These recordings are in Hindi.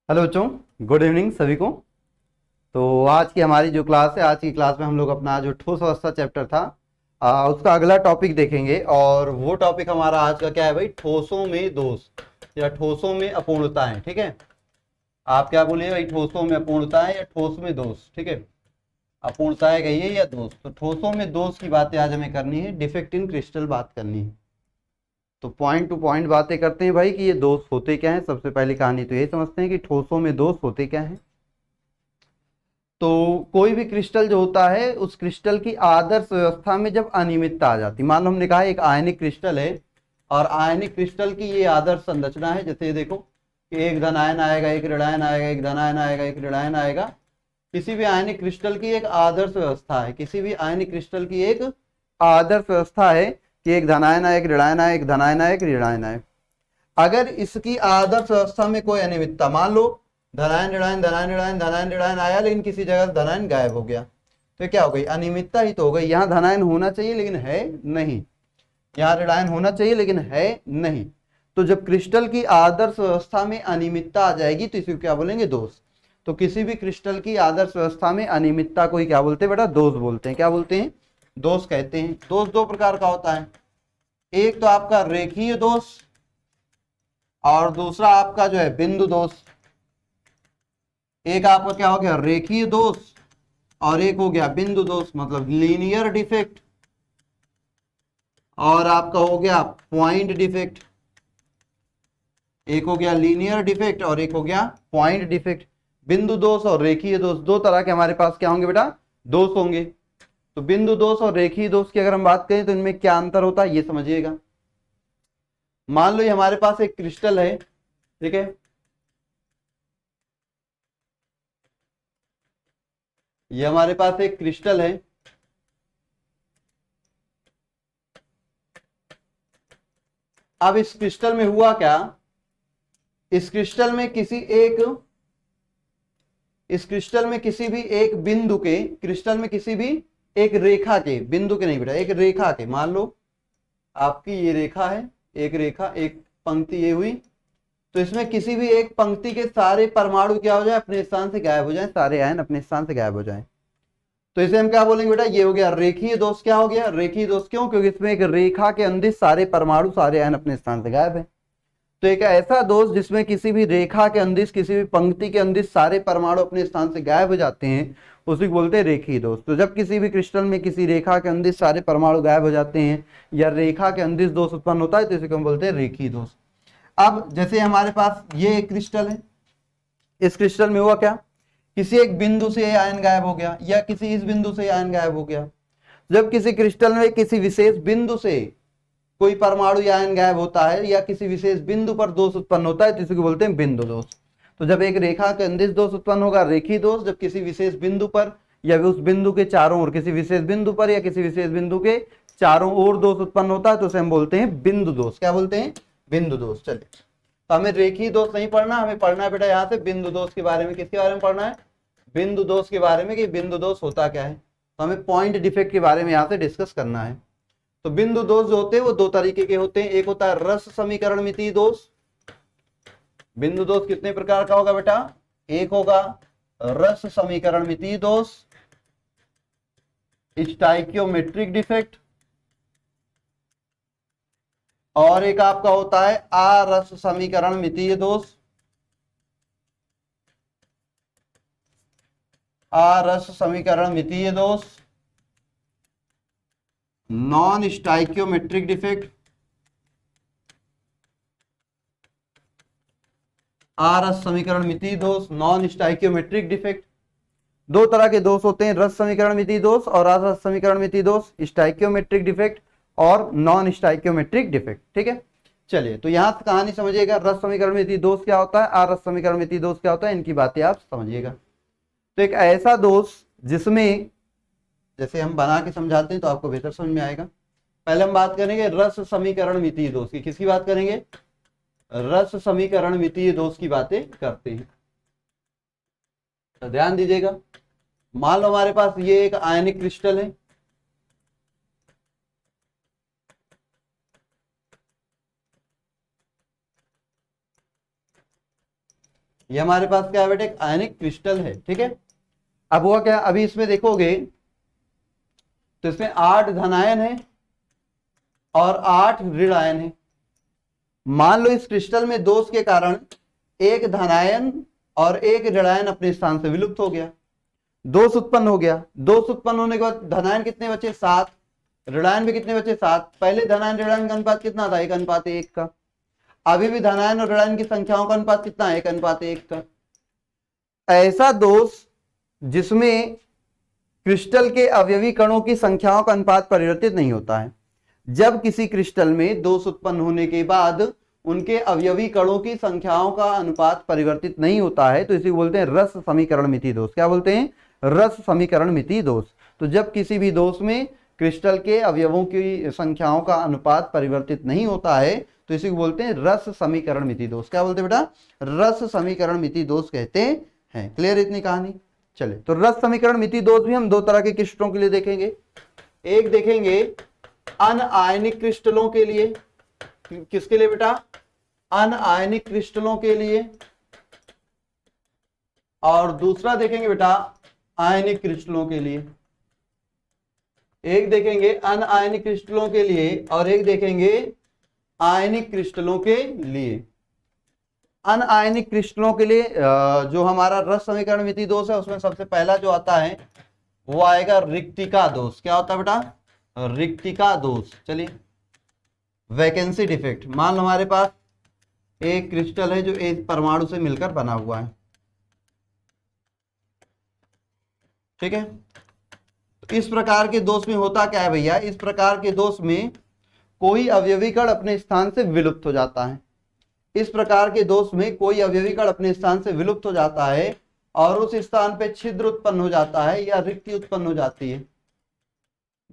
हेलो बच्चों, गुड इवनिंग सभी को। तो आज की हमारी जो क्लास है, आज की क्लास में हम लोग अपना जो ठोस अवस्था चैप्टर था उसका अगला टॉपिक देखेंगे। और वो टॉपिक हमारा आज का क्या है भाई? ठोसों में दोष या ठोसों में अपूर्णताएं। ठीक है, आप क्या बोलिए भाई? ठोसों में अपूर्णताएं या ठोस में दोष? ठीक है, अपूर्णताएं कहिए या दोष। तो ठोसों में दोष की बातें आज हमें करनी है, डिफेक्ट इन क्रिस्टल बात करनी है। तो पॉइंट टू पॉइंट बातें करते हैं भाई कि ये दोष होते क्या हैं। सबसे पहली कहानी तो ये समझते हैं कि ठोसों में दोष होते क्या हैं। तो कोई भी क्रिस्टल जो होता है, उस क्रिस्टल की आदर्श व्यवस्था में जब अनियमितता आ जाती, मान लो हमने कहा एक आयनिक क्रिस्टल है और आयनिक क्रिस्टल की ये आदर्श संरचना है। जैसे देखो कि एक धन आयन आएगा, एक ऋण आयन आएगा, एक धन आयन आएगा, एक ऋण आयन आएगा। किसी भी आयनिक क्रिस्टल की एक आदर्श व्यवस्था है, किसी भी आयनिक क्रिस्टल की एक आदर्श व्यवस्था है कि एक धनायन आए, एक ऋणायन आए, एक धनायन आए, एक ऋणायन आए। अगर इसकी आदर्श व्यवस्था में कोई अनियमितता, मान लो धनायन ऋणायन धनायन ऋणायन धनायन ऋणायन आया, लेकिन किसी जगह धनायन गायब हो गया, तो क्या हो गई? अनियमितता ही तो हो गई। यहाँ धनायन होना चाहिए लेकिन है नहीं, यहाँ ऋणायन होना चाहिए लेकिन है नहीं। तो जब क्रिस्टल की आदर्श व्यवस्था में अनियमितता आ जाएगी तो इसे क्या बोलेंगे? दोष। तो किसी भी क्रिस्टल की आदर्श व्यवस्था में अनियमितता को ही क्या बोलते हैं बेटा? दोष बोलते हैं। क्या बोलते हैं? दोष कहते हैं। दोष दो प्रकार का होता है, एक तो आपका रेखीय दोष और दूसरा आपका जो है बिंदु दोष। एक आपका क्या हो गया? रेखीय दोष, और एक हो गया बिंदु दोष, मतलब लीनियर डिफेक्ट। और आपका हो गया पॉइंट डिफेक्ट। एक हो गया लीनियर डिफेक्ट और एक हो गया पॉइंट डिफेक्ट। बिंदु दोष और रेखीय दोष, दो तरह के हमारे पास क्या होंगे बेटा? दोष होंगे। तो बिंदु दोष और रेखीय दोष की अगर हम बात करें तो इनमें क्या अंतर होता है ये समझिएगा। मान लो ये हमारे पास एक क्रिस्टल है, ठीक है, ये हमारे पास एक क्रिस्टल है। अब इस क्रिस्टल में हुआ क्या? इस क्रिस्टल में किसी एक इस क्रिस्टल में किसी भी एक बिंदु के, क्रिस्टल में किसी भी एक रेखा के, बिंदु के नहीं बेटा, एक रेखा के, मान लो आपकी ये रेखा है, एक रेखा, एक पंक्ति ये हुई। तो इसमें किसी भी एक पंक्ति के सारे परमाणु क्या हो जाए? अपने स्थान से गायब हो जाए, सारे आयन अपने स्थान से गायब हो जाए। तो इसे हम क्या बोलेंगे बेटा? ये हो गया रेखीय दोष। क्या हो गया? रेखीय दोष। क्यों? क्योंकि इसमें एक रेखा के अंदर सारे परमाणु, सारे आयन अपने स्थान से गायब है। तो एक ऐसा दोष जिसमें किसी भी रेखा के अंदिश, किसी भी पंक्ति के अंदिश सारे परमाणु अपने स्थान से गायब हो जाते हैं, उसी को बोलते हैं रेखीय दोष। तो जब किसी भी क्रिस्टल में किसी रेखा के अंदिश सारे परमाणु गायब हो जाते हैं या रेखा के अंदिश दोष उत्पन्न होता है तो इसे हम बोलते हैं रेखीय दोष। अब जैसे हमारे पास ये एक क्रिस्टल है, इस क्रिस्टल में हुआ क्या? किसी एक बिंदु से आयन गायब हो गया या किसी इस बिंदु से आयन गायब हो गया। जब किसी क्रिस्टल में किसी विशेष बिंदु से कोई परमाणु या आयन गायब होता है या किसी विशेष बिंदु पर दोष उत्पन्न होता है तो इसे बोलते हैं बिंदु दोष। तो जब एक रेखा के अंदिश दोष उत्पन्न होगा, रेखीय दोष। जब किसी विशेष बिंदु पर या उस बिंदु के चारों ओर, किसी विशेष बिंदु पर या किसी विशेष बिंदु के चारों ओर दोष उत्पन्न होता है तो उसे हम बोलते हैं बिंदु दोष। क्या बोलते हैं? बिंदु दोष। चलिए, तो हमें रेखीय दोष नहीं पढ़ना, हमें पढ़ना है बेटा यहाँ से बिंदु दोष के बारे में। किसके बारे में पढ़ना है? बिंदु दोष के बारे में, कि बिंदु दोष होता क्या है। तो हमें पॉइंट डिफेक्ट के बारे में यहाँ से डिस्कस करना है। तो बिंदु दोष जो होते हैं वो दो तरीके के होते हैं। एक होता है रस समीकरण मितीय दोष। बिंदु दोष कितने प्रकार का होगा बेटा? एक होगा रस समीकरण मितीय दोष, स्टाइकियोमेट्रिक डिफेक्ट, और एक आपका होता है आरस समीकरण मितीय दोष। आरस समीकरण मितीय दोष, नॉन स्टाइकियोमेट्रिक डिफेक्ट। आरस समीकरण मितीय दोष, नॉन स्टाइकियोमेट्रिक डिफेक्ट। दो तरह के दोष होते हैं, रस समीकरण मितीय दोष और आरस समीकरण मितीय दोष, स्टाइकियोमेट्रिक डिफेक्ट और नॉन स्टाइकियोमेट्रिक डिफेक्ट। ठीक है, चलिए तो यहां से कहानी समझिएगा। रस समीकरण मितीय दोष क्या होता है, आरस समीकरण मितीय दोष क्या होता है, इनकी बातें आप समझिएगा। तो एक ऐसा दोष जिसमें, जैसे हम बना के समझाते हैं तो आपको बेहतर समझ में आएगा। पहले हम बात करेंगे रस समीकरण मितीय दोष की। किसकी बात करेंगे? रस समीकरण मितीय दोष की बातें करते हैं। तो ध्यान दीजिएगा, मान लो हमारे पास ये एक आयनिक क्रिस्टल है, ये हमारे पास क्या है बेटे, एक आयनिक क्रिस्टल है। ठीक है, अब हुआ क्या, अभी इसमें देखोगे तो इसमें 8 धनायन है और 8 ऋण आयन है। मान लो इस क्रिस्टल में दोष के कारण एक धनायन और एक ऋणायन अपने स्थान से विलुप्त हो गया, दोष उत्पन्न हो गया। दोष उत्पन्न होने के बाद धनायन कितने बचे, 7, ऋणायन भी कितने बचे, 7। पहले धनायन ऋणायन का अनुपात कितना था, 1:1 का। अभी भी धनायन और ऋणायन की संख्याओं का अनुपात कितना है, 1:1 का। ऐसा दोष जिसमें क्रिस्टल के अवयवी कणों की संख्याओं का अनुपात परिवर्तित नहीं होता है। जब किसी क्रिस्टल में दोष उत्पन्न होने के बाद उनके अवयवी कणों की संख्याओं का अनुपात परिवर्तित नहीं होता है तो इसे बोलते हैं रस समीकरण मिति दोष। क्या बोलते हैं, रस समीकरण मिति दोष। तो जब किसी भी दोष में क्रिस्टल के अवयवों की संख्याओं का अनुपात परिवर्तित नहीं होता है तो इसे बोलते हैं रस समीकरण मिति दोष। क्या बोलते हैं बेटा, रस समीकरण मिति दोष कहते हैं। क्लियर इतनी कहानी। चले, तो रस समीकरण मिति दोष भी हम दो तरह के क्रिस्टलों के लिए देखेंगे। एक देखेंगे अनआयनिक क्रिस्टलों के लिए। किसके लिए बेटा, अनआयनिक क्रिस्टलों के लिए। और दूसरा देखेंगे बेटा आयनिक क्रिस्टलों के लिए। एक देखेंगे अनआयनिक क्रिस्टलों के लिए और एक देखेंगे आयनिक क्रिस्टलों के लिए। अनआयनिक क्रिस्टलों के लिए जो हमारा रस समीकरण मिति दोष है उसमें सबसे पहला जो आता है वो आएगा रिक्तिका दोष। क्या होता है बेटा, रिक्तिका दोष। चलिए, वैकेंसी डिफेक्ट। मान लो हमारे पास एक क्रिस्टल है जो एक परमाणु से मिलकर बना हुआ है। ठीक है, तो इस प्रकार के दोष में होता क्या है भैया, इस प्रकार के दोष में कोई अवयवी कण अपने स्थान से विलुप्त हो जाता है। इस प्रकार के दोष में कोई अवयवी कण अपने स्थान से विलुप्त हो जाता है और उस स्थान पे छिद्र उत्पन्न हो जाता है या रिक्ति उत्पन्न हो जाती है।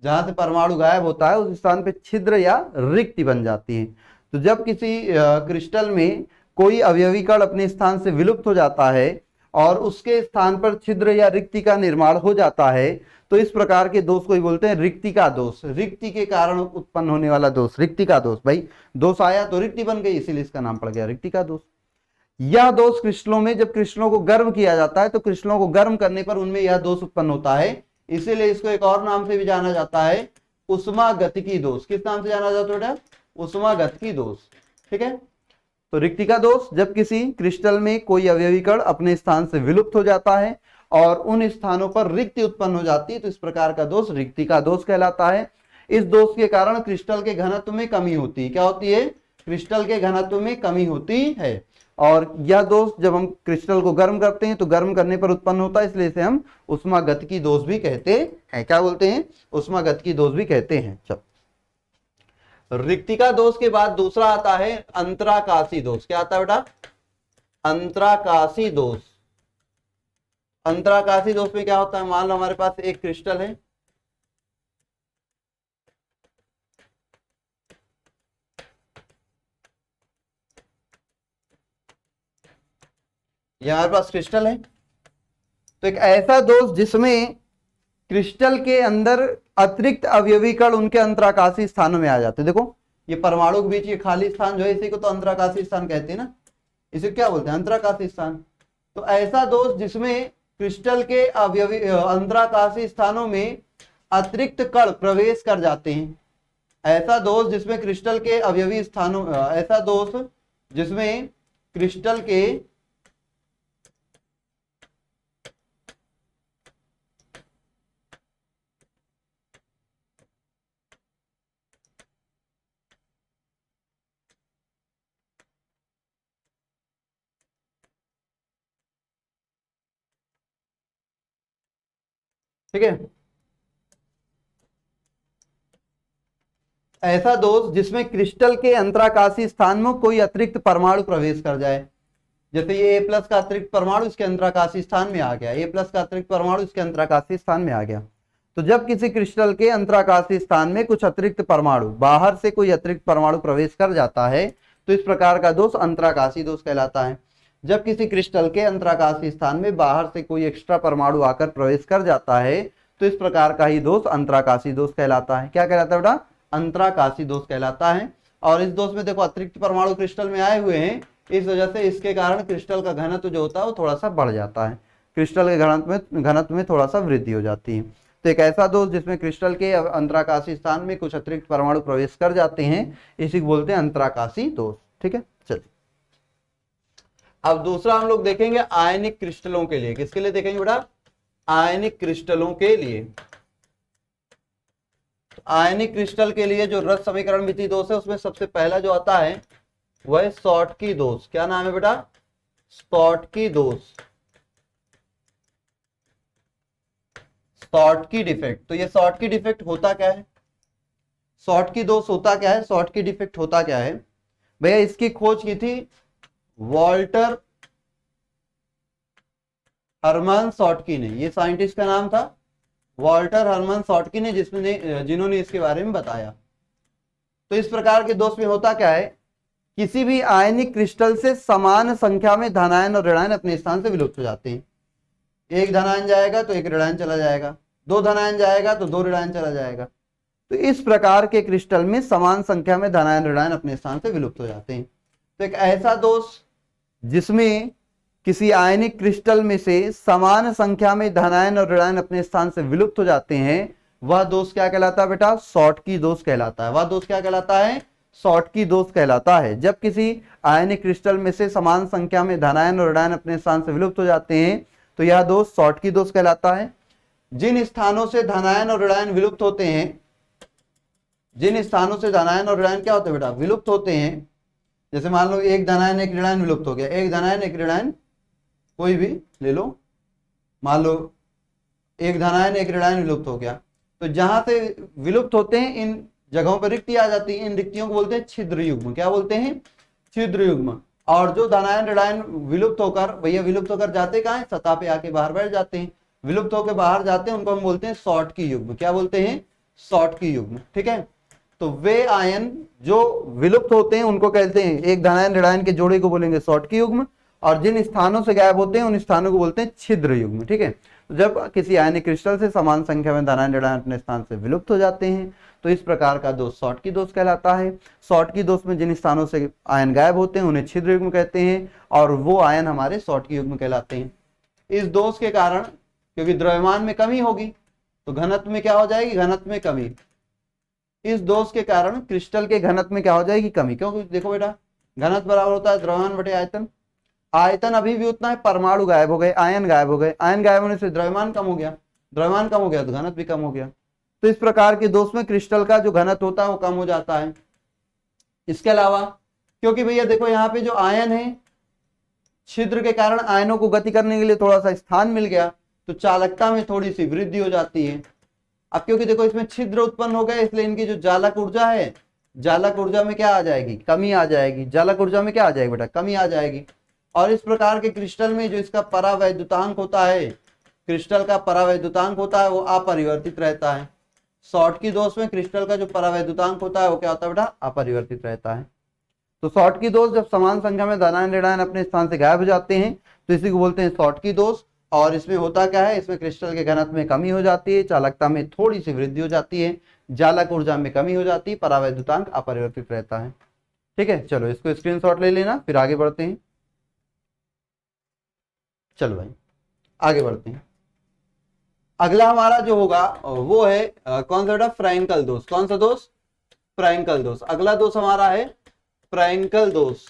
जहां से परमाणु गायब होता है उस स्थान पे छिद्र या रिक्ति बन जाती है। तो जब किसी क्रिस्टल में कोई अवयवी कण अपने स्थान से विलुप्त हो जाता है और उसके स्थान पर छिद्र या रिक्ति का निर्माण हो जाता है तो इस प्रकार के दोष को ही बोलते हैं रिक्तिका दोष। रिक्ति के कारण उत्पन्न होने वाला दोष रिक्तिका दोष। भाई दोष आया तो रिक्ति बन गई, इसीलिए इसका नाम पड़ गया रिक्तिका दोष। यह दोष क्रिस्टलों में, जब क्रिस्टलों को गर्म किया जाता है तो क्रिस्टलों को गर्म करने पर उनमें यह दोष उत्पन्न होता है, इसीलिए इसको एक और नाम से भी जाना जाता है, उष्मागतिकी दोष। किस नाम से जाना जाता है बेटा, उष्मागतिकी दोष। ठीक है, तो रिक्तिका दोष जब किसी क्रिस्टल में कोई अवयवी कण अपने स्थान से विलुप्त हो जाता है और उन स्थानों पर रिक्ति उत्पन्न हो जाती है तो इस प्रकार का दोष रिक्तिका दोष कहलाता है। इस दोष के कारण क्रिस्टल के घनत्व में कमी होती है। क्या होती है, क्रिस्टल के घनत्व में कमी होती है। और यह दोष जब हम क्रिस्टल को गर्म करते हैं तो गर्म करने पर उत्पन्न होता है, इसलिए इसे हम उष्मागतिकी दोष भी कहते हैं। क्या बोलते हैं, उष्मागतिकी दोष भी कहते हैं। चल, रिक्तिका दोष के बाद दूसरा आता है अंतराकाशी दोष। क्या आता है बेटा, अंतराकाशी दोष। अंतराकाशी दोष में क्या होता है, मान लो हमारे पास एक क्रिस्टल है, ये हमारे पास क्रिस्टल है, तो एक ऐसा दोष जिसमें क्रिस्टल के अंदर अतिरिक्त अवयवी कण उनके अंतराकाशी स्थानों में आ जाते हैं। देखो ये परमाणु के बीच ये खाली स्थान जो है इसी को तो अंतराकाशी स्थान कहते हैं ना, इसे क्या बोलते हैं, अंतराकाशी स्थान। तो ऐसा दोष जिसमें क्रिस्टल के अवयवी अंतराकाशी स्थानों में अतिरिक्त कण प्रवेश कर जाते हैं। ऐसा दोष जिसमें क्रिस्टल के अवयवी स्थानों, ऐसा दोष जिसमें क्रिस्टल के ठीक है, ऐसा दोष जिसमें क्रिस्टल के अंतराकाशी स्थान में कोई अतिरिक्त परमाणु प्रवेश कर जाए। जैसे ये A+ का अतिरिक्त परमाणु इसके अंतराकाशी स्थान में आ गया, A+ का अतिरिक्त परमाणु इसके अंतराकाशी स्थान में आ गया। तो जब किसी क्रिस्टल के अंतराकाशी स्थान में कुछ अतिरिक्त परमाणु, बाहर से कोई अतिरिक्त परमाणु प्रवेश कर जाता है तो इस प्रकार का दोष अंतराकाशी दोष कहलाता है। जब किसी क्रिस्टल के अंतराकाशी स्थान में बाहर से कोई एक्स्ट्रा परमाणु आकर प्रवेश कर जाता है तो इस प्रकार का ही दोष अंतराकाशी दोष कहलाता है। क्या कहलाता है बेटा, अंतराकाशी दोष कहलाता है। और इस दोष में देखो अतिरिक्त परमाणु क्रिस्टल में आए हुए हैं, इस वजह से इसके कारण क्रिस्टल का घनत्व जो होता है वो थोड़ा सा बढ़ जाता है, क्रिस्टल के घनत्व में थोड़ा सा वृद्धि हो जाती है। तो एक ऐसा दोष जिसमें क्रिस्टल के अंतराकाशी स्थान में कुछ अतिरिक्त परमाणु प्रवेश कर जाते हैं, इसी को बोलते हैं अंतराकाशी दोष। ठीक है, चलिए अब दूसरा हम लोग देखेंगे आयनिक क्रिस्टलों के लिए। किसके लिए देखेंगे बेटा? आयनिक क्रिस्टलों के लिए। तो आयनिक क्रिस्टल के लिए जो रस समीकरण मिति दोष है उसमें सबसे पहला जो आता है वह शॉटकी दोष। क्या नाम है बेटा? शॉटकी दोष, शॉटकी डिफेक्ट। तो ये शॉटकी डिफेक्ट होता क्या है? शॉटकी दोष होता क्या है? शॉटकी डिफेक्ट होता क्या है भैया? इसकी खोज की थी वॉल्टर हरमन शॉटकी ने। ये साइंटिस्ट का नाम था वॉल्टर हरमन शॉटकी ने, जिन्होंने इसके बारे में बताया। तो इस प्रकार के दोष में होता क्या है? किसी भी आयनिक क्रिस्टल से समान संख्या में धनायन और ऋणायन अपने स्थान से विलुप्त हो जाते हैं। एक धनायन जाएगा तो एक ऋणायन चला जाएगा, दो धनायन जाएगा तो दो ऋणायन चला जाएगा। तो इस प्रकार के क्रिस्टल में समान संख्या में धनायन ऋणायन अपने स्थान से विलुप्त हो जाते हैं। तो एक ऐसा दोष जिसमें किसी आयनिक क्रिस्टल में से समान संख्या में धनायन और ऋणायन अपने स्थान से विलुप्त हो जाते हैं, वह दोष क्या कहलाता है बेटा? शॉटकी दोष कहलाता है। वह दोष क्या कहलाता है? शॉटकी दोष कहलाता है। जब किसी आयनिक क्रिस्टल में से समान संख्या में धनायन और ऋणायन अपने स्थान से विलुप्त हो जाते हैं तो यह दोष शॉटकी दोष कहलाता है। जिन स्थानों से धनायन और ऋणायन विलुप्त होते हैं, जिन स्थानों से धनायन और ऋणायन क्या होते हैं बेटा? विलुप्त होते हैं। जैसे मान लो एक धनायन एक ऋणायन विलुप्त हो गया, एक धनायन एक ऋणायन कोई भी ले लो, मान लो एक धनायन एक ऋणायन विलुप्त हो गया, तो जहां से विलुप्त होते हैं इन जगहों पर रिक्ति आ जाती है। इन रिक्तियों को बोलते हैं छिद्र युग्म। क्या बोलते हैं? छिद्र युग्म। और जो धनायन ऋणायन विलुप्त होकर भैया विलुप्त होकर जाते कहाँ है? सतह पे आके बाहर बैठ जाते हैं। विलुप्त होकर बाहर जाते हैं उनको हम बोलते हैं शॉटकी युग्म। क्या बोलते हैं? शॉटकी युग्म। ठीक है, तो वे आयन जो विलुप्त होते हैं उनको कहते हैं, एक धनायन ऋणायन के जोड़े को बोलेंगे शॉटकी युग्म, और जिन स्थानों से गायब होते हैं उन स्थानों को बोलते हैं छिद्र युग्म। ठीक है, तो जब किसी आयनिक क्रिस्टल से समान संख्या में धनायन ऋणायन अपने स्थान से विलुप्त हो जाते हैं तो इस प्रकार का दोष शॉटकी दोष कहलाता है। शॉटकी दोष में जिन स्थानों से आयन गायब होते हैं उन्हें छिद्र युग्म कहते हैं, और वो आयन हमारे शॉटकी युग्म कहलाते हैं। इस दोष के कारण क्योंकि द्रव्यमान में कमी होगी तो घनत्व में क्या हो जाएगी? घनत्व में कमी। इस दोष के कारण क्रिस्टल के घनत्व में क्या हो जाएगी? कमी। क्योंकि देखो बेटा, घनत्व बराबर होता है द्रव्यमान बटे आयतन। आयतन अभी भी उतना है, परमाणु गायब हो गए, आयन गायब हो गए, आयन गायब होने से द्रव्यमान कम हो गया, द्रव्यमान कम हो गया तो घनत्व भी कम हो गया। तो इस प्रकार के दोष में क्रिस्टल का जो घनत्व होता है वो कम हो जाता है। इसके अलावा क्योंकि भैया देखो यहाँ पे जो आयन है, छिद्र के कारण आयनों को गति करने के लिए थोड़ा सा स्थान मिल गया तो चालकता में थोड़ी सी वृद्धि हो जाती है। अब क्योंकि देखो इसमें छिद्र उत्पन्न हो गए इसलिए इनकी जो जालक ऊर्जा है, जालक ऊर्जा में क्या आ जाएगी? कमी आ जाएगी। जालक ऊर्जा में क्या आ जाएगी बेटा? कमी आ जाएगी। और इस प्रकार के क्रिस्टल में जो इसका परावैद्युतांक होता है, क्रिस्टल का परावैद्युतांक होता है वो अपरिवर्तित रहता है। शॉटकी दोष में क्रिस्टल का जो परावैद्युतांक होता है वो क्या होता है बेटा? अपरिवर्तित रहता है। तो शॉटकी दोष जब समान संख्या में धनायन ऋणायन अपने स्थान से गायब हो जाते हैं तो इसी को बोलते हैं शॉटकी दोष। और इसमें होता क्या है? इसमें क्रिस्टल के घनत्व में कमी हो जाती है, चालकता में थोड़ी सी वृद्धि हो जाती है, जालक ऊर्जा में कमी हो जाती है, परावैद्युतांक अपरिवर्तित रहता है। ठीक है, चलो इसको स्क्रीनशॉट ले लेना, फिर आगे बढ़ते हैं। चलो भाई आगे बढ़ते हैं। अगला हमारा जो होगा वो है कौन सा बेटा? फ्रैंकल दोष। कौन सा दोष? फ्रैंकल दोष। अगला दोष हमारा है फ्रैंकल दोष,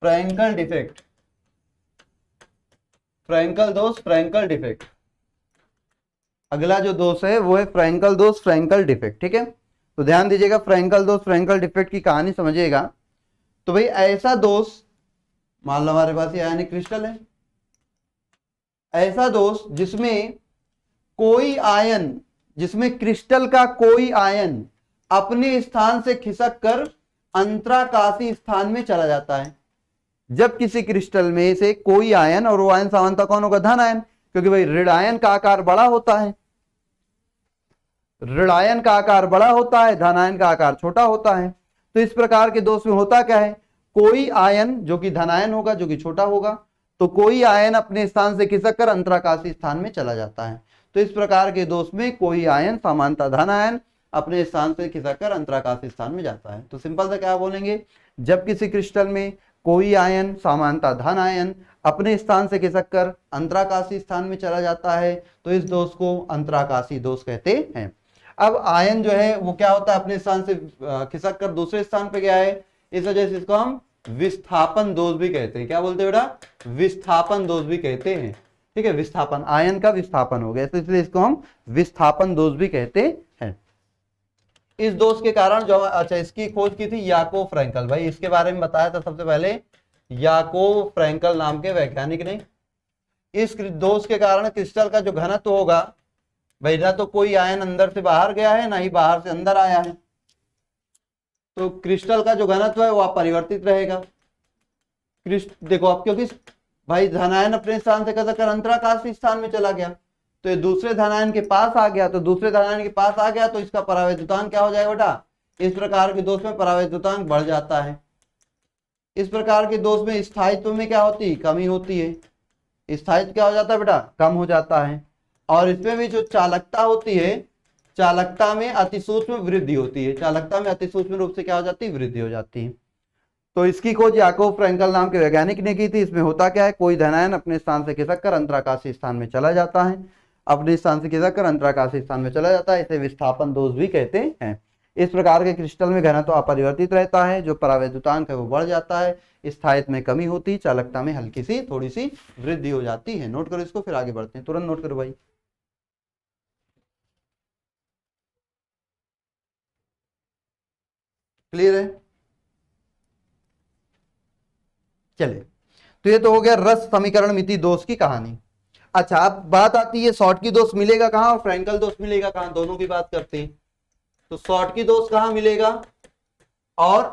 फ्रैंकल डिफेक्ट। फ्रैंकल दोष, फ्रैंकल डिफेक्ट। अगला जो दोष है वो है फ्रैंकल दोष, फ्रैंकल डिफेक्ट। ठीक है, तो ध्यान दीजिएगा, फ्रैंकल दोष फ्रैंकल डिफेक्ट की कहानी समझिएगा। तो भाई ऐसा दोष, मान लो हमारे पास ये आयनिक क्रिस्टल है, ऐसा दोष जिसमें कोई आयन, जिसमें क्रिस्टल का कोई आयन अपने स्थान से खिसक कर अंतराकाशी स्थान में चला जाता है। जब किसी क्रिस्टल में से कोई आयन, और वो आयन सामान्यतः कौन होगा? धन आयन, क्योंकि भाई ऋण आयन का आकार बड़ा होता है, ऋण आयन का आकार बड़ा होता है, धन आयन का आकार छोटा होता है। तो इस प्रकार के दोष में होता क्या है? कोई आयन जो कि धनायन होगा, जो कि छोटा होगा, तो कोई आयन अपने स्थान से खिसक कर अंतराकाशी स्थान में चला जाता है। तो इस प्रकार के दोष में कोई आयन, सामान्यतः धन आयन, अपने स्थान से खिसक कर अंतराकाशी स्थान में जाता है। तो सिंपल सा क्या बोलेंगे? जब किसी क्रिस्टल में कोई आयन, सामान्यतः धन आयन, अपने स्थान से खिसककर अंतराकाशी स्थान में चला जाता है तो इस दोष को अंतराकाशी दोष कहते हैं। अब आयन जो है वो क्या होता है, अपने स्थान से खिसक कर दूसरे स्थान पे गया है, इस वजह से इसको हम विस्थापन दोष भी कहते हैं। क्या बोलते हैं बेटा? विस्थापन दोष भी कहते हैं। ठीक है, विस्थापन, आयन का विस्थापन हो गया तो इसलिए इसको हम विस्थापन दोष भी कहते हैं। इस दोष के कारण जो, अच्छा, इसकी खोज की थी याकोव फ्रैंकल। भाई इसके बारे में बताया था सबसे पहले याकोव फ्रैंकल नाम के वैज्ञानिक ने। इस दोष के कारण क्रिस्टल का जो घनत्व होगा, भाई ना तो कोई आयन अंदर से बाहर गया है ना ही बाहर से अंदर आया है, तो क्रिस्टल का जो घनत्व है वो अपरिवर्तित रहेगा। देखो अब क्योंकि भाई धनायन अपने स्थान से कसकर अंतराकाशी स्थान में चला गया तो ये दूसरे धनायन के पास आ गया, तो दूसरे धनायन के पास आ गया तो इसका परावैद्युतांक क्या हो जाएगा बेटा? इस प्रकार के दोष में परावैद्युतांक बढ़ जाता है। इस प्रकार के दोष में स्थायित्व में क्या होती है? कमी होती है। स्थायित्व क्या हो जाता है बेटा? कम हो जाता है। और इसमें भी जो चालकता होती है, चालकता में अतिसूक्ष्म वृद्धि होती है। चालकता में अतिसूक्ष्म रूप से क्या हो जाती है? वृद्धि हो जाती है। तो इसकी खोज याकोव फ्रैंकल नाम के वैज्ञानिक ने की थी। इसमें होता क्या है, कोई धनायन अपने स्थान से खिसककर अंतराकाशी स्थान में चला जाता है, अपने स्थान से खिसककर अंतराकाशी स्थान में चला जाता है, इसे विस्थापन दोष भी कहते हैं। इस प्रकार के क्रिस्टल में घनत्व अपरिवर्तित रहता है, जो परावैद्युतांक है वो बढ़ जाता है, स्थायित्व में कमी होती है, चालकता में हल्की सी थोड़ी सी वृद्धि हो जाती है। नोट करो इसको, फिर आगे बढ़ते हैं। तुरंत नोट करो भाई। क्लियर है? चले, तो ये तो हो गया रस समीकरण मिति दोष की कहानी। अच्छा, अब बात आती है शॉर्टकी दोष मिलेगा कहां और फ्रैंकल दोष मिलेगा कहां, दोनों की बात करते हैं। तो शॉर्टकी दोष कहां मिलेगा और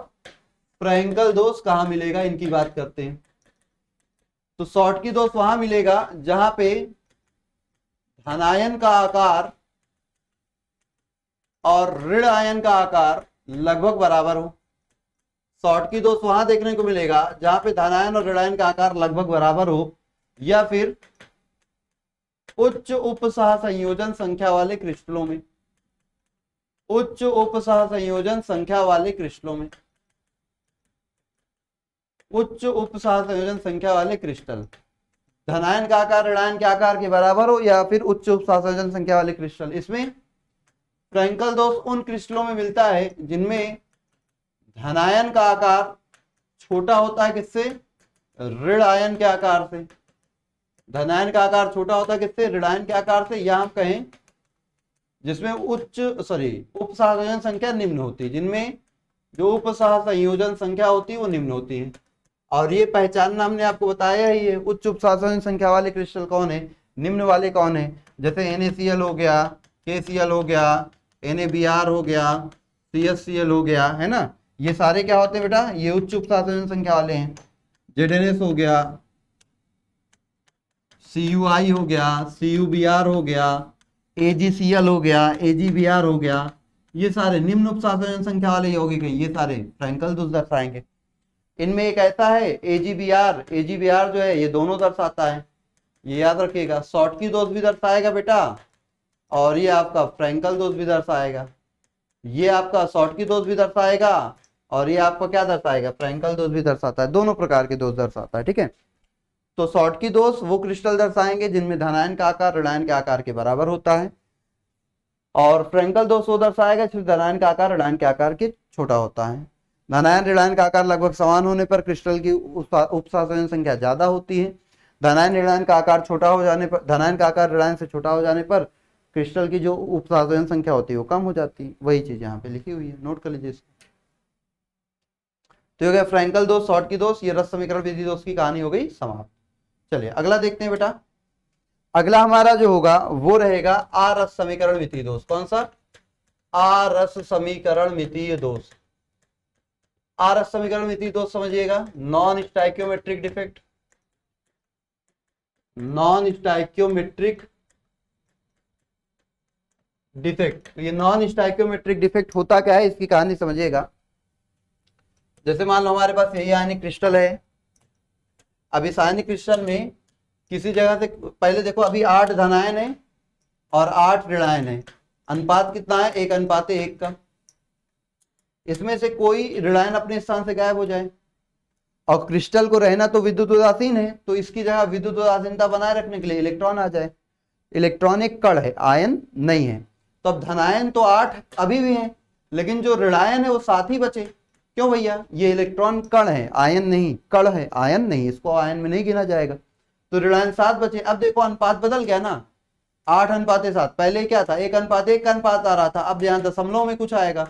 फ्रैंकल दोष कहां मिलेगा, इनकी बात करते हैं। तो शॉर्टकी दोष वहां मिलेगा जहां पे धनायन का आकार और ऋण आयन का आकार लगभग बराबर हो। शॉर्टकी दोष वहां देखने को मिलेगा जहां पे धनायन और ऋणायन का आकार लगभग बराबर हो, या फिर उच्च उपसह संयोजन संख्या वाले क्रिस्टलों में, उच्च उपसह संयोजन संख्या वाले क्रिस्टलों में, उच्च उपसह संयोजन संख्या वाले क्रिस्टल धनायन का आकार ऋणायन के आकार के बराबर हो, या फिर उच्च उपसह संयोजन संख्या वाले क्रिस्टल। इसमें फ्रैंकल दोष उन क्रिस्टलों में मिलता है जिनमें धनायन का आकार छोटा होता है किससे? ऋण आयन के आकार से। धनायन का आकार छोटा होता है किससे? ऋणायन के आकार से, या हम कहें जिसमें उपसह संयोजन संख्या निम्न होती है, जिनमें जो उपसह संयोजन संख्या होती है वो निम्न होती है। और ये पहचानना हमने आपको बताया ही है। उच्च उपसह संयोजन संख्या वाले क्रिस्टल कौन है, निम्न वाले कौन है? जैसे NaCl हो गया, KCl हो गया, NaBr हो गया, CHCl हो गया, है ना। ये सारे क्या होते हैं बेटा? ये उच्च उपसह संयोजन संख्या वाले हैं। ZnS हो गया, CuI हो गया, CuBr हो गया, AgCl हो गया, AgBr हो गया, ये सारे निम्न उपसह संयोजन संख्या वाले हो गए। ये सारे फ्रैंकल दोष दर्शाएंगे। इनमें एक ऐसा है AgBr जो है ये दोनों दर्शाता है, ये याद रखिएगा। शॉर्टकी दोष भी दर्शाएगा बेटा, और ये आपका फ्रैंकल दोष भी दर्शाएगा। ये आपका शॉर्टकी दोष भी दर्शाएगा और ये आपका क्या दर्शाएगा? फ्रैंकल दोष भी दर्शाता है। दोनों प्रकार के दोष दर्शाता है। ठीक है, तो शॉर्टकी दोष वो क्रिस्टल दर्शाएंगे जिनमें धनायन का आकार ऋणायन के आकार के बराबर होता है, और फ्रैंकल दोष वो दर्शाएगा जिसमें धनायन का आकार ऋणायन के आकार के छोटा होता है। धनायन ऋणायन का आकार लगभग समान होने पर क्रिस्टल की उपसह संयोजन संख्या ज्यादा होती है। धनायन ऋणायन का आकार छोटा हो जाने पर, धनायन का आकार ऋणायन से छोटा हो जाने पर क्रिस्टल की जो उपसह संयोजन संख्या होती है वो कम हो जाती है। वही चीज यहाँ पे लिखी हुई है, नोट कर लीजिए इसको। तो हो गया फ्रैंकल दोष, शॉर्टकी दोष, ये रस समीकरण विधि दोष की कहानी हो गई समाप्त। चलिए अगला देखते हैं बेटा। अगला हमारा जो होगा वो रहेगा आरस समीकरण मितीय दोष। कौन सा? आरस समीकरण मितीय दोष। आरस समीकरण मितीय दोष समझिएगा, non stoichiometric defect, non stoichiometric defect. ये नॉन स्टाइक्योमेट्रिक डिफेक्ट होता क्या है, इसकी कहानी समझिएगा। जैसे मान लो हमारे पास यही आयनिक क्रिस्टल है। अब इस आयनिक क्रिस्टल में किसी जगह से, पहले देखो अभी 8 धनायन है और 8 ऋणायन है। अनुपात कितना है? 1:1 का। इसमें से कोई ऋणायन अपने स्थान से गायब हो जाए, और क्रिस्टल को रहना तो विद्युत उदासीन है, तो इसकी जगह विद्युत उदासीनता बनाए रखने के लिए इलेक्ट्रॉन आ जाए। इलेक्ट्रॉन एक कण है, आयन नहीं है। तो अब धनायन तो 8 अभी भी है, लेकिन जो ऋणायन है वो 7 ही बचे। क्यों भैया? ये इलेक्ट्रॉन कण है, आयन नहीं, कण है, आयन नहीं, इसको आयन में नहीं गिना जाएगा। तो ऋणायन 7 बचे। अब देखो अनुपात बदल गया ना, 8:7। पहले क्या था? 1:1 का अनुपात आ रहा था, अब यहाँ दशमलव में कुछ आएगा,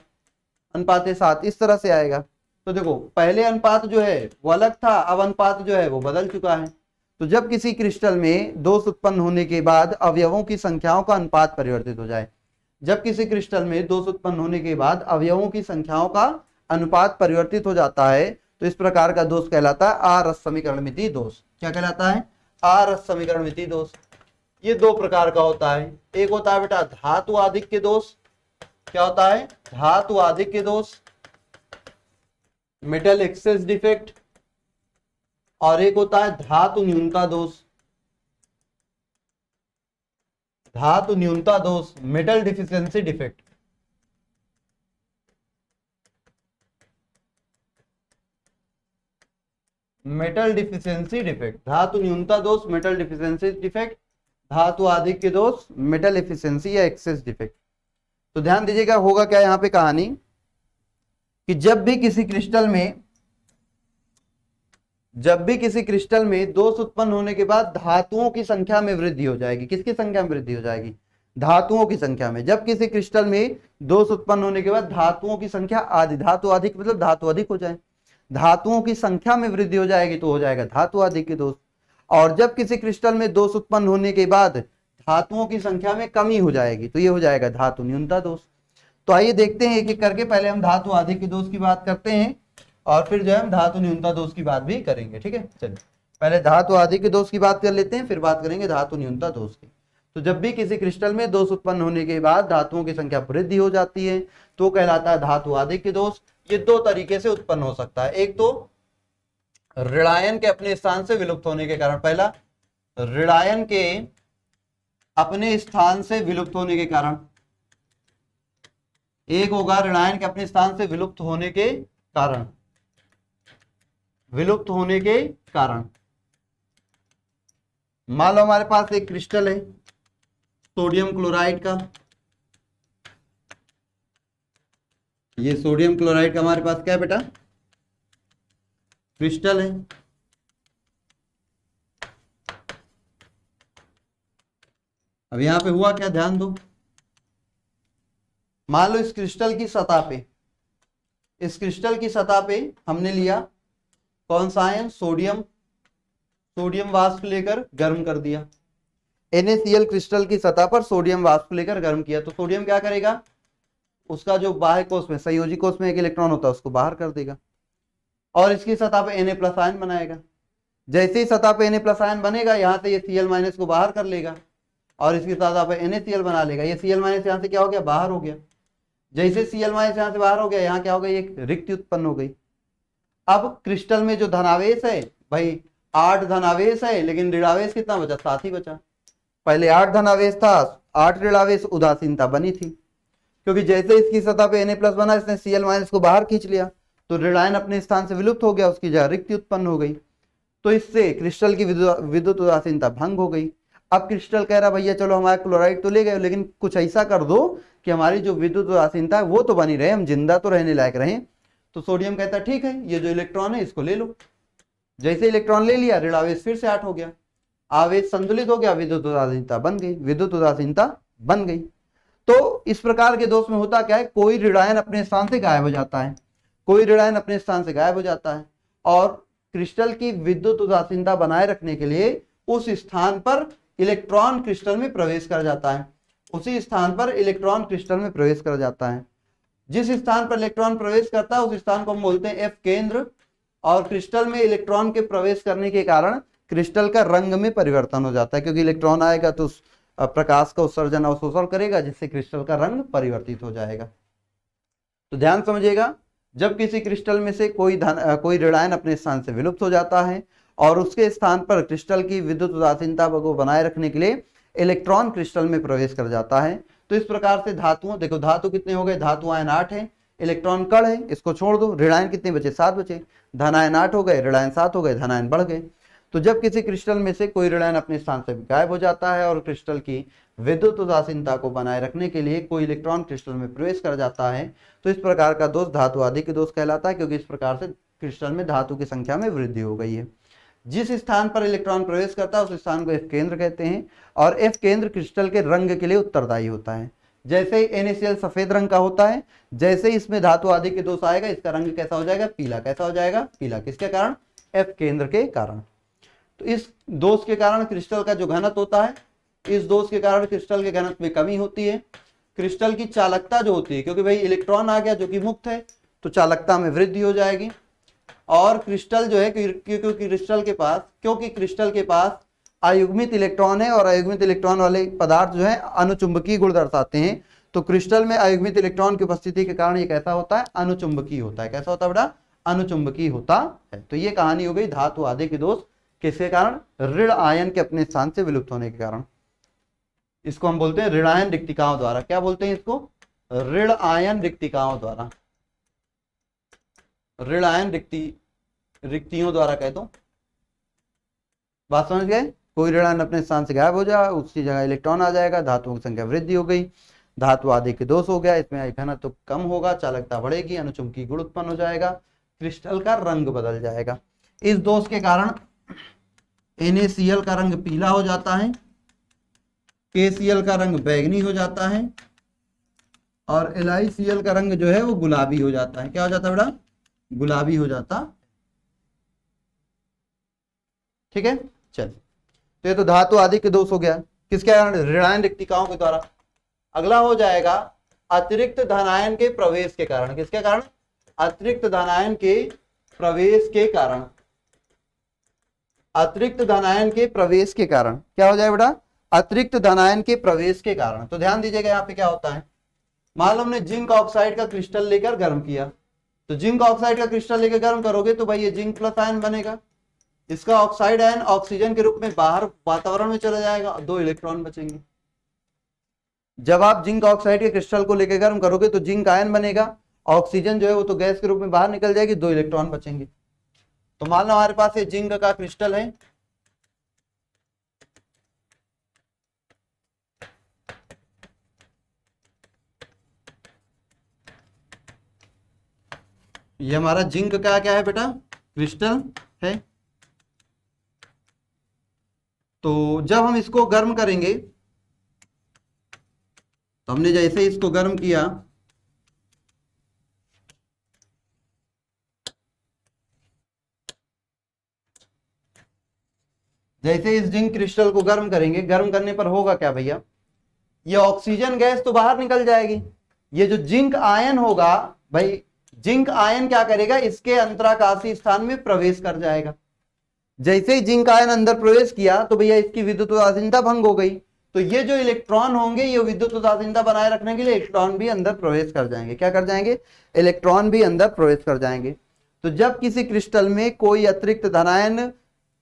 1:7 इस तरह से आएगा। तो देखो पहले अनुपात जो है वो अलग था, अब अनुपात जो है वो बदल चुका है। तो जब किसी क्रिस्टल में दोष उत्पन्न होने के बाद अवयवों की संख्याओं का अनुपात परिवर्तित हो जाए, जब किसी क्रिस्टल में दोष उत्पन्न होने के बाद अवयवों की संख्याओं का अनुपात परिवर्तित हो जाता है, तो इस प्रकार का दोष कहलाता है आरस समीकरणमिति दोष। क्या कहलाता है? आरस समीकरणमिति दोष। ये 2 प्रकार का होता है। एक होता है बेटा धातु आधिक्य दोष। क्या होता है? धातु आधिक्य दोष, मेटल एक्सेस डिफेक्ट। और एक होता है धातु न्यूनता दोष। धातु न्यूनता दोष, metal deficiency defect. Metal deficiency defect, धातु न्यूनता दोष, मेटल डिफिशियंसी डिफेक्ट, धातु आधिक्य दोष, मेटल एफिशिएंसी या एक्सेस डिफेक्ट। तो ध्यान दीजिएगा होगा क्या यहाँ पे कहानी कि जब भी किसी क्रिस्टल में दोष उत्पन्न होने के बाद धातुओं की संख्या में वृद्धि हो जाएगी। किसकी संख्या में वृद्धि हो जाएगी? धातुओं की संख्या में। जब किसी क्रिस्टल में दोष उत्पन्न होने के बाद धातुओं की संख्या आदि, धातु अधिक मतलब धातु अधिक हो जाए, धातुओं की संख्या में वृद्धि हो जाएगी तो हो जाएगा धातु आधिक्य दोष। और जब किसी क्रिस्टल में दोष उत्पन्न होने के बाद धातुओं की संख्या में कमी हो जाएगी तो ये हो जाएगा धातु न्यूनता दोष। तो आइए देखते हैं एक एक करके। पहले हम धातु आधिक्य दोष की बात करते हैं और फिर जो है हम धातु न्यूनता दोष की बात भी करेंगे। ठीक है, चलिए पहले धातु आधिक्य दोष की बात कर लेते हैं, फिर बात करेंगे धातु न्यूनता दोष की। तो जब भी किसी क्रिस्टल में दोष उत्पन्न होने के बाद धातुओं की संख्या वृद्धि हो जाती है तो कहलाता है धातु आधिक्य दोष। ये 2 तरीके से उत्पन्न हो सकता है। एक तो ऋणायन के अपने स्थान से विलुप्त होने के कारण, पहला ऋणायन के अपने स्थान से विलुप्त होने के कारण, एक होगा ऋणायन के अपने स्थान से विलुप्त होने के कारण, विलुप्त होने के कारण। मान लो हमारे पास एक क्रिस्टल है सोडियम क्लोराइड का, ये सोडियम क्लोराइड का हमारे पास क्या है बेटा? क्रिस्टल है। अब यहां पे हुआ क्या, ध्यान दो। मान लो इस क्रिस्टल की सतह पे हमने लिया कौन सा आयन? सोडियम। सोडियम वाष्प लेकर गर्म कर दिया। NaCl क्रिस्टल की सतह पर सोडियम वाष्प लेकर गर्म किया तो सोडियम क्या करेगा? उसका जो बाह्य कोष में, संयोजी कोष में एक इलेक्ट्रॉन होता है उसको बाहर कर देगा और इसकी सतह पे Na+ आयन बनाएगा। जैसे ही सतह पे Na+ आयन बनेगा यहाँ से ये Cl- को बाहर कर लेगा और इसकी सतह पे NaCl बना लेगा। ये Cl- यहाँ से क्या हो गया? बाहर हो गया। जैसे Cl- यहाँ से बाहर हो गया, यहाँ क्या हो गया? एक रिक्ति उत्पन्न हो गई। अब क्रिस्टल में जो धनावेश है भाई 8 धनावेश है, लेकिन ऋणावेश कितना बचा? 7 ही बचा। पहले 8 धनावेश था, 8 ऋणावेश, उदासीनता बनी थी क्योंकि जैसे इसकी सतह पे Na+ बना इसने Cl- को बाहर खींच लिया तो ऋणायन अपने स्थान से विलुप्त हो गया, उसकी जगह रिक्ति उत्पन्न हो गई। तो इससे क्रिस्टल की विद्युत उदासीनता भंग हो गई। अब क्रिस्टल कह रहा भैया चलो हमारा क्लोराइड तो ले गए, लेकिन कुछ ऐसा कर दो कि हमारी जो विद्युत उदासीनता है वो तो बनी रहे, हम जिंदा तो रहने लायक रहे। तो सोडियम कहता है ठीक है, ये जो इलेक्ट्रॉन है इसको ले लो। जैसे इलेक्ट्रॉन ले लिया ऋणावेश फिर से 8 हो गया, आवेश संतुलित हो गया, विद्युत उदासीनता बन गई, विद्युत उदासीनता बन गई। तो इस प्रकार के दोष में होता क्या है? कोई ऋणायन अपने स्थान से गायब हो जाता है, कोई ऋणायन अपने स्थान से गायब हो जाता है और क्रिस्टल की विद्युत उदासीनता बनाए रखने के लिए उस स्थान पर इलेक्ट्रॉन क्रिस्टल में प्रवेश कर जाता है। उसी स्थान पर इलेक्ट्रॉन क्रिस्टल में प्रवेश कर जाता है। जिस स्थान पर इलेक्ट्रॉन प्रवेश करता है उस स्थान को हम बोलते हैं F केंद्र। और क्रिस्टल में इलेक्ट्रॉन के प्रवेश करने के कारण क्रिस्टल का रंग में परिवर्तन हो जाता है, क्योंकि इलेक्ट्रॉन आएगा तो उस प्रकाश का उत्सर्जन अवशोषण करेगा जिससे क्रिस्टल का रंग परिवर्तित हो जाएगा। तो ध्यान समझिएगा, जब किसी क्रिस्टल में से कोई ऋणायन अपने स्थान से विलुप्त हो जाता है और उसके स्थान पर क्रिस्टल की विद्युत उदासीनता को बनाए रखने के लिए इलेक्ट्रॉन क्रिस्टल में प्रवेश कर जाता है। तो इस प्रकार से धातुओं, देखो धातु कितने हो गए? धातु आयन 8 है, इलेक्ट्रॉन कण है, इसको छोड़ दो, ऋणायन कितने बचे, 7 बचे, धनायन 8 हो गए, ऋणायन 7 हो गए, धनायन बढ़ गए। तो जब किसी क्रिस्टल में से कोई ऋणायन अपने स्थान से गायब हो जाता है और क्रिस्टल की विद्युत उदासीनता को बनाए रखने के लिए कोई इलेक्ट्रॉन क्रिस्टल में प्रवेश कर जाता है, तो इस प्रकार का दोष धातु आदि के दोष कहलाता है, क्योंकि इस प्रकार से क्रिस्टल में धातु की संख्या में वृद्धि हो गई है। जिस स्थान पर इलेक्ट्रॉन प्रवेश करता है उस स्थान को एफ केंद्र कहते हैं, और एफ केंद्र क्रिस्टल के रंग के लिए उत्तरदायी होता है। जैसे NaCl सफेद रंग का होता है, जैसे इसमें धातु आदि के दोष आएगा, इसका रंग कैसा हो जाएगा, पीला। कैसा हो जाएगा, पीला। किसके कारण, एफ केंद्र के कारण। तो इस दोष के कारण क्रिस्टल का जो घनत्व होता है, इस दोष के कारण क्रिस्टल के घनत्व में कमी होती है। क्रिस्टल की चालकता जो होती है, क्योंकि भाई इलेक्ट्रॉन आ गया जो कि मुक्त है, तो चालकता में वृद्धि हो जाएगी। और क्रिस्टल जो है, क्योंकि क्रिस्टल के पास अयुग्मित इलेक्ट्रॉन है, और अयुग्मित इलेक्ट्रॉन वाले पदार्थ जो है अनुचुंबकीय गुण दर्शाते हैं, तो क्रिस्टल में अयुग्मित इलेक्ट्रॉन की उपस्थिति के कारण ये कैसा होता है, अनुचुंबकीय होता है। कैसा होता है बेटा, अनुचुंबकीय होता है। तो ये कहानी हो गई धातु आदि के दोष किसके कारण, ऋण आयन के अपने स्थान से विलुप्त होने के कारण। इसको हम बोलते हैं ऋणायन रिक्तिकाओं द्वारा। क्या बोलते हैं इसको, ऋण आयन रिक्तिकाओं द्वारा, ऋण आयन रिक्तियों द्वारा कह दो। बात समझ गए, कोई ऋणायन अपने स्थान से गायब हो जाए, उसकी जगह इलेक्ट्रॉन आ जाएगा, धातुओं की संख्या वृद्धि हो गई, धातु आदि के दोष हो गया, इसमें घनत्व कम होगा, चालकता बढ़ेगी, अनुचुंबकीय गुण उत्पन्न हो जाएगा, क्रिस्टल का रंग बदल जाएगा। इस दोष के कारण NaCl का रंग पीला हो जाता है, KCl का रंग बैंगनी हो जाता है, और LiCl का रंग जो है वो गुलाबी हो जाता है। क्या हो जाता है बेटा, गुलाबी हो जाता। ठीक है, चल। तो ये तो धातु आदि के दोष हो गया, किसके कारण, ऋणायन रिक्तिकाओं के द्वारा। अगला हो जाएगा अतिरिक्त धनायन के प्रवेश के कारण। किसके कारण, अतिरिक्त धनायन के प्रवेश के कारण। अतिरिक्त धनायन के प्रवेश के कारण क्या हो जाए बेटा, अतिरिक्त धनायन के प्रवेश के कारण। तो ध्यान दीजिएगा यहाँ पे क्या होता है, मान लो हमने जिंक ऑक्साइड का क्रिस्टल लेकर गर्म किया, तो जिंक ऑक्साइड का क्रिस्टल लेकर गर्म करोगे तो भाई ये जिंक प्लस आयन बनेगा, इसका ऑक्साइड आयन ऑक्सीजन के रूप में बाहर वातावरण में चला जाएगा, 2 इलेक्ट्रॉन बचेंगे। जब आप जिंक ऑक्साइड के क्रिस्टल को लेकर गर्म करोगे तो जिंक आयन बनेगा, ऑक्सीजन जो है वो तो गैस के रूप में बाहर निकल जाएगी, 2 इलेक्ट्रॉन बचेंगे। तो मान लो हमारे पास ये जिंक का क्रिस्टल है, ये हमारा जिंक का क्या है बेटा, क्रिस्टल है। तो जब हम इसको गर्म करेंगे, तो हमने जैसे इसको गर्म किया, जैसे इस जिंक क्रिस्टल को गर्म करेंगे, गर्म करने पर होगा क्या भैया, ये ऑक्सीजन गैस तो बाहर निकल जाएगी, ये जो जिंक आयन होगा भाई, जिंक आयन क्या करेगा, इसके अंतराकाशीय स्थान में प्रवेश कर जाएगा। जैसे ही जिंक आयन अंदर प्रवेश किया तो भैया इसकी विद्युत उदासीनता भंग हो गई, तो ये जो इलेक्ट्रॉन होंगे ये विद्युत उदासीनता बनाए रखने के लिए इलेक्ट्रॉन भी अंदर प्रवेश कर जाएंगे। क्या कर जाएंगे, इलेक्ट्रॉन भी अंदर प्रवेश कर जाएंगे। तो जब किसी क्रिस्टल में कोई अतिरिक्त धनायन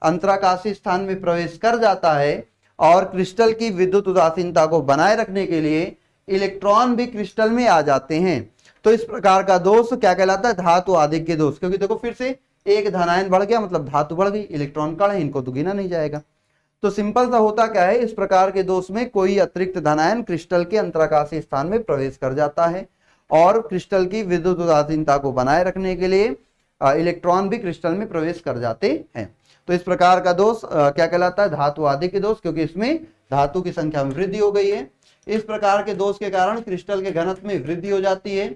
अंतराकाशीय स्थान में प्रवेश कर जाता है और क्रिस्टल की विद्युत उदासीनता को बनाए रखने के लिए इलेक्ट्रॉन भी क्रिस्टल में आ जाते हैं, तो इस प्रकार का दोष क्या कहलाता है, धातु आधिक्य दोष। क्योंकि देखो फिर से एक धनायन बढ़ गया, मतलब धातु बढ़ गई, इलेक्ट्रॉन कण है, इनको तो गिना नहीं जाएगा। तो सिंपल सा होता क्या है, इस प्रकार के दोष में कोई अतिरिक्त धनायन क्रिस्टल के अंतराकाशीय स्थान में प्रवेश कर जाता है और क्रिस्टल की विद्युत उदासीनता को बनाए रखने के लिए इलेक्ट्रॉन भी क्रिस्टल में प्रवेश कर जाते हैं। तो इस प्रकार का दोष क्या कहलाता है, धातु आधिक्य दोष, क्योंकि इसमें धातु की संख्या में वृद्धि हो गई है। इस प्रकार के दोष के कारण क्रिस्टल के घनत्व में वृद्धि हो जाती है।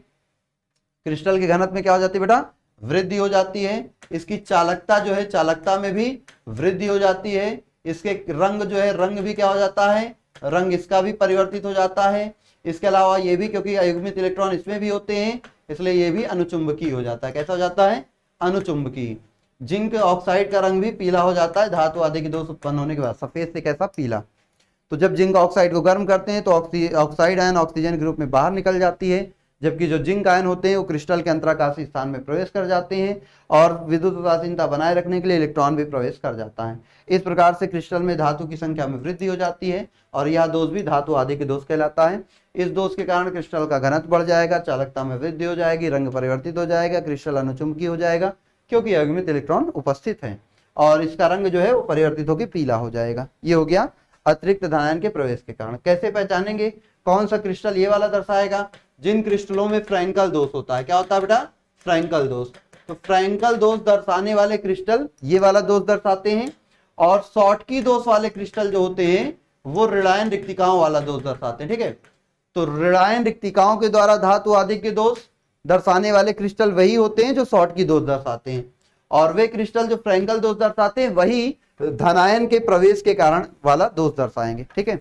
क्रिस्टल के घनत्व में क्या हो जाती है बेटा, वृद्धि हो जाती है। इसकी चालकता जो है, चालकता में भी वृद्धि हो जाती है। इसके रंग जो है, रंग भी क्या हो जाता है, रंग इसका भी परिवर्तित हो जाता है। इसके अलावा ये भी, क्योंकि अयुग्मित इलेक्ट्रॉन इसमें भी होते हैं, इसलिए ये भी अनुचुंबकीय हो जाता है। कैसा हो जाता है, अनुचुंबकीय। जिंक ऑक्साइड का रंग भी पीला हो जाता है धातु आदि के दोष उत्पन्न होने के बाद, सफेद से कैसा, पीला। तो जब जिंक ऑक्साइड को गर्म करते हैं तो ऑक्साइड आयन ऑक्सीजन के रूप में बाहर निकल जाती है, जबकि जो जिंक आयन होते हैं वो क्रिस्टल के अंतराकाशीय स्थान में प्रवेश कर जाते हैं और विद्युत उदासीनता बनाए रखने के लिए इलेक्ट्रॉन भी प्रवेश कर जाता है। इस प्रकार से क्रिस्टल में धातु की संख्या में वृद्धि हो जाती है और यह दोष भी धातु आदि के दोष कहलाता है। इस दोष के कारण क्रिस्टल का घनत्व बढ़ जाएगा, चालकता में वृद्धि हो जाएगी, रंग परिवर्तित हो जाएगा, क्रिस्टल अनुचुंबकीय हो जाएगा क्योंकि अगमित इलेक्ट्रॉन उपस्थित है और इसका रंग जो है वो परिवर्तित होकर पीला हो जाएगा। ये हो गया अतिरिक्त धनायन के प्रवेश के कारण। कैसे पहचानेंगे? कौन सा क्रिस्टल ये वाला दर्शाएगा? जिन क्रिस्टलों में फ्रैंकल दोष होता है। क्या होता है बेटा? फ्रैंकल दोष। तो फ्रैंकल दोष दर्शाने वाले क्रिस्टल ये वाला दोष दर्शाते हैं और शॉर्टकी दोष वाले क्रिस्टल जो होते हैं वो ऋणायन रिक्तिकाओं वाला दोष दर्शाते हैं। ठीक है, तो ऋणायन रिक्तिकाओं के द्वारा धातु आदि के दोष दर्शाने वाले क्रिस्टल वही होते हैं जो शॉर्टकी दोष दर्शाते हैं और वे क्रिस्टल जो फ्रैंकल दोष दर्शाते हैं वही धनायन के प्रवेश के कारण वाला दोष दर्शाएंगे। ठीक है,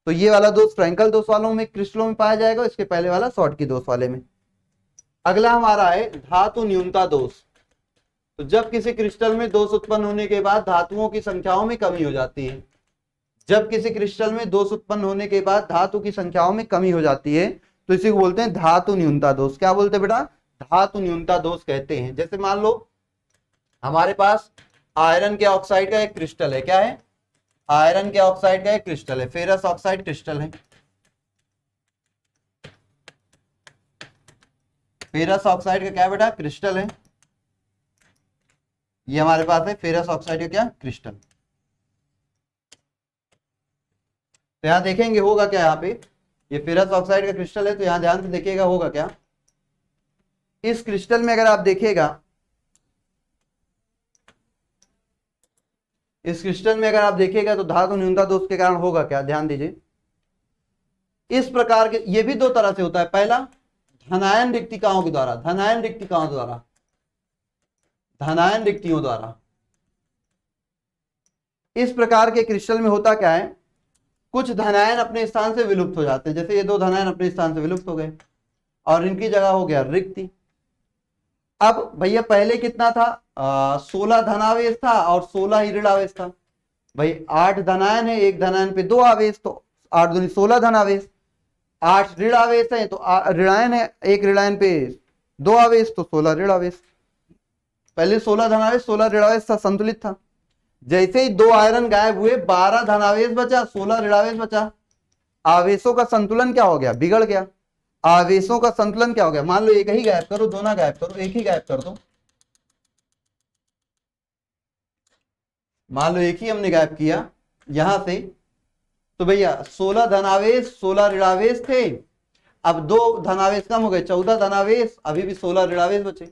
तो ये वाला दोष फ्रैंकल दोष वालों में क्रिस्टलों में पाया जाएगा, इसके पहले वाला शॉर्टकी दोष वाले में। अगला हमारा है धातु न्यूनता दोष। तो जब किसी क्रिस्टल में दोष उत्पन्न होने के बाद धातुओं की संख्याओं में कमी हो जाती है, जब किसी क्रिस्टल में दोष उत्पन्न होने के बाद धातु की संख्याओं में कमी हो जाती है तो इसी को बोलते हैं धातु न्यूनता दोष। क्या बोलते हैं बेटा? धातु न्यूनता दोष कहते हैं। जैसे मान लो हमारे पास आयरन के ऑक्साइड का एक क्रिस्टल है। क्या है? आयरन के ऑक्साइड का एक क्रिस्टल है, फेरस ऑक्साइड क्रिस्टल है। फेरस ऑक्साइड का क्या बेटा? क्रिस्टल है। ये हमारे पास है फेरस ऑक्साइड का क्या? क्रिस्टल। तो यहां देखेंगे होगा क्या, यहाँ पे ये फेरस ऑक्साइड का क्रिस्टल है तो यहां ध्यान से देखिएगा होगा क्या। इस क्रिस्टल में अगर आप देखिएगा, इस क्रिस्टल में अगर आप देखिएगा तो धातु न्यूनता दोष के कारण होगा क्या, ध्यान दीजिए। इस प्रकार के ये भी दो तरह से होता है। पहला धनायन रिक्तिकाओं के द्वारा, धनायन रिक्तिकाओं द्वारा, धनायन रिक्तियों द्वारा। इस प्रकार के क्रिस्टल में होता क्या है, कुछ धनायन अपने स्थान से विलुप्त हो जाते हैं। जैसे ये दो धनायन अपने स्थान से विलुप्त हो गए और इनकी जगह हो गया रिक्ति। अब भैया पहले कितना था? 16 धनावेश था और 16 ही ऋणावेश था। भाई 8 धनायन है, एक धनायन पे 2 आवेश, तो 8 दूनी 16 धनावेश। 8 ऋणावेश है तो ऋणायन है, एक ऋणायन पे 2 आवेश तो 16 ऋणावेश। पहले 16 धनावेश 16 ऋणावेश था, संतुलित था। जैसे ही 2 आयरन गायब हुए 12 धनावेश बचा, 16 ऋणावेश बचा। आवेशों का संतुलन क्या हो गया? बिगड़ गया। आवेशों का संतुलन क्या हो गया? मान लो एक ही गायब करो, दो ना गायब करो, एक ही गायब कर दो। मान लो एक ही हमने गायब किया यहां से, तो भैया 16 धनावेश 16 ऋणावेश थे, अब 2 धनावेश कम हो गए, 14 धनावेश, अभी भी 16 ऋणावेश बचे।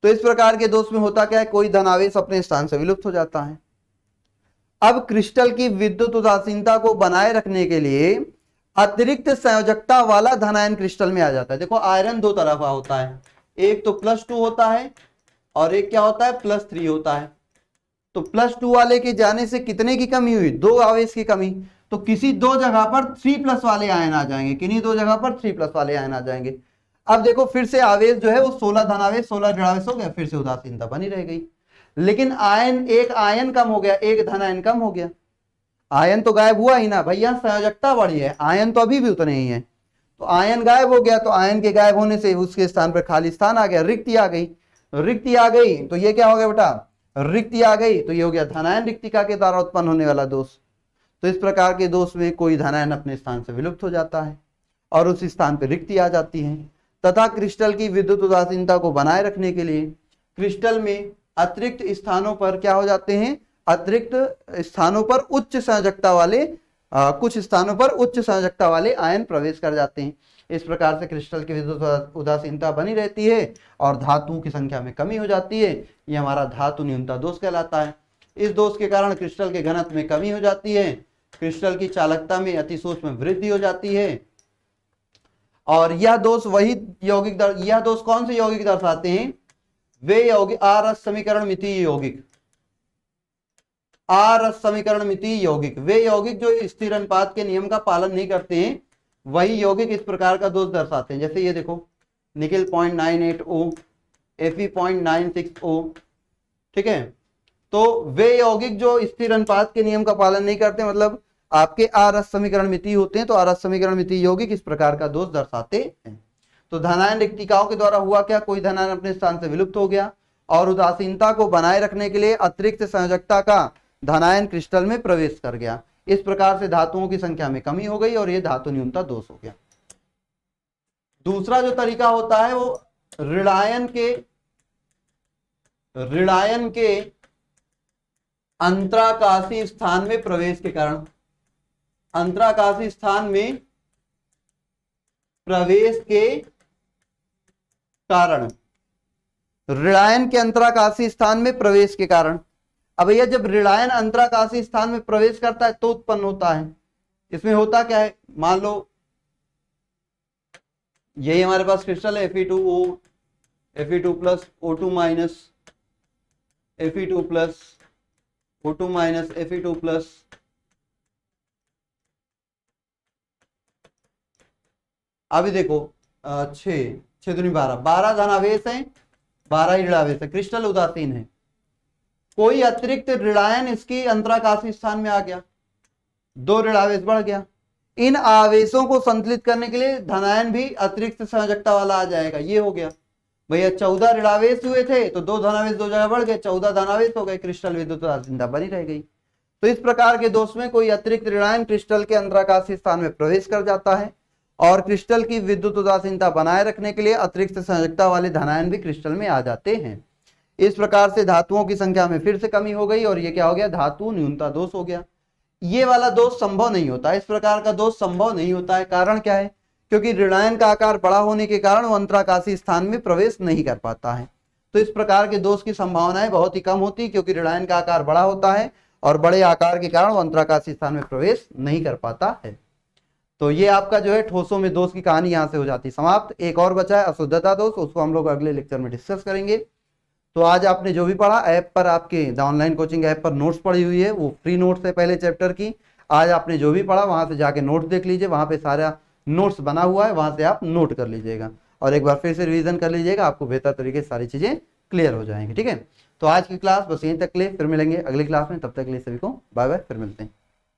तो इस प्रकार के दोष में होता क्या है, कोई धनावेश अपने स्थान से विलुप्त हो जाता है। अब क्रिस्टल की विद्युत उदासीनता को बनाए रखने के लिए अतिरिक्त संयोजकता वाला धनायन क्रिस्टल में आ जाता है। देखो आयरन दो तरह का होता है, एक तो +2 होता है और एक क्या होता है? +3 होता है। तो +2 वाले के जाने से कितने की कमी हुई? 2 आवेश की कमी। तो किसी 2 जगह पर 3+ वाले आयन आ जाएंगे, किन्हीं 2 जगह पर 3+ वाले आयन आ जाएंगे। अब देखो फिर से आवेश जो है वो 16 धनावेश 16 ऋणावेश हो गया, फिर से उदासीनता बनी रह गई। लेकिन आयन, एक आयन कम हो गया, एक धनायन कम हो गया। आयन तो गायब हुआ ही ना भैया, संयोजकता बढ़ी है, आयन तो अभी भी उतने ही है। तो आयन गायब हो गया तो आयन के गायब होने से उसके स्थान पर खाली स्थान आ गया, रिक्ति आ गई। रिक्ति आ गई तो ये क्या हो गया बेटा? रिक्ति आ गई तो ये हो गया धनायन रिक्तिका के द्वारा उत्पन्न होने वाला दोष। तो इस प्रकार के दोष में कोई धनायन अपने स्थान से विलुप्त हो जाता है और उस स्थान पर रिक्ति आ जाती है। तथा क्रिस्टल की विद्युत उदासीनता को बनाए रखने के लिए क्रिस्टल में अतिरिक्त स्थानों पर क्या हो जाते हैं? अतिरिक्त स्थानों पर उच्च संयोजकता वाले कुछ स्थानों पर उच्च संयोजकता वाले आयन प्रवेश कर जाते हैं। इस प्रकार से क्रिस्टल की विद्युत उदासीनता बनी रहती है और धातुओं की संख्या में कमी हो जाती है। ये हमारा धातु न्यूनता दोष कहलाता है। इस दोष के कारण क्रिस्टल के घनत्व में कमी हो जाती है, क्रिस्टल की चालकता में अति सूक्ष्म वृद्धि हो जाती है और यह दोष वही यौगिक यह दोष कौन से यौगिक दर्शाते हैं? वे यौगिक आरस समीकरण मितीय यौगिक, आरस समीकरण मितीय यौगिक, वे यौगिक जो स्थिर अनुपात के नियम का पालन नहीं करते हैं, वही यौगिक इस प्रकार का दोष दर्शाते हैं। जैसे ये देखो निकेल 0.98O, Fe 0.96O। ठीक है, तो वे यौगिक जो स्थिर अनुपात के नियम का पालन नहीं करते, मतलब आपके आरस समीकरण मितीय होते हैं, तो आरस समीकरण मितीय यौगिक इस प्रकार का दोष दर्शाते हैं। तो धनायन रिक्तिकाओं के द्वारा हुआ क्या, कोई धनायन अपने स्थान से विलुप्त हो गया और उदासीनता को बनाए रखने के लिए अतिरिक्त संयोजकता का धनायन क्रिस्टल में प्रवेश कर गया। इस प्रकार से धातुओं की संख्या में कमी हो गई और यह धातु न्यूनता दोष हो गया। दूसरा जो तरीका होता है वो ऋणायन के अंतराकाशी स्थान में प्रवेश के कारण, अंतराकाशी स्थान में प्रवेश के कारण, ऋणायन के अंतराकाशी स्थान में प्रवेश के कारण। अब भैया जब ऋणायन अंतराकाशी स्थान में प्रवेश करता है तो उत्पन्न होता है। इसमें होता क्या है, मान लो यही हमारे पास क्रिस्टल है Fe2O, Fe2 plus O2 minus Fe2 plus O2 minus Fe2 plus, अभी देखो 6 दूनी 12 धनावेश है, 12 ही ऋणावेश है, क्रिस्टल उदासीन है। कोई अतिरिक्त ऋणायन इसकी अंतराकाशी स्थान में आ गया, 2 ऋणावेश बढ़ गया। इन आवेशों को संतुलित करने के लिए धनायन भी अतिरिक्त संयोजकता वाला आ जाएगा। ये हो गया भैया 14 ऋणावेश हुए थे तो 2 धनावेश 2 जगह बढ़ गए, 14 धनावेश हो गए, क्रिस्टल विद्युत उदासीनता बनी रह गई। तो इस प्रकार के दोष में कोई अतिरिक्त ऋणायन क्रिस्टल के अंतराकाशी स्थान में प्रवेश कर जाता है और क्रिस्टल की विद्युत उदासीनता बनाए रखने के लिए अतिरिक्त संयोजकता वाले धनायन भी क्रिस्टल में आ जाते हैं। इस प्रकार से धातुओं की संख्या में फिर से कमी हो गई और ये क्या हो गया, धातु न्यूनता दोष हो गया। ये वाला दोष संभव नहीं होता, इस प्रकार का दोष संभव नहीं होता है। कारण क्या है, क्योंकि ऋणायन का आकार बड़ा होने के कारण वो अंतराकाशी स्थान में प्रवेश नहीं कर पाता है। तो इस प्रकार के दोष की संभावनाएं बहुत ही कम होती, क्योंकि ऋणायन का आकार बड़ा होता है और बड़े आकार के कारण वो अंतराकाशी स्थान में प्रवेश नहीं कर पाता है। तो ये आपका जो है ठोसों में दोष की कहानी यहाँ से हो जाती है समाप्त। एक और बचा है अशुद्धता दोष, उसको हम लोग अगले लेक्चर में डिस्कस करेंगे। तो आज आपने जो भी पढ़ा, ऐप पर आपके द ऑनलाइन कोचिंग ऐप पर नोट्स पड़ी हुई है, वो फ्री नोट्स है पहले चैप्टर की। आज आपने जो भी पढ़ा वहां से जाके नोट्स देख लीजिए, वहां पे सारा नोट्स बना हुआ है, वहां से आप नोट कर लीजिएगा और एक बार फिर से रिवीजन कर लीजिएगा, आपको बेहतर तरीके से सारी चीजें क्लियर हो जाएंगी। ठीक है, तो आज की क्लास बस यहीं तक ले, फिर मिलेंगे अगली क्लास में। तब तक के लिए सभी को बाय बाय, फिर मिलते हैं।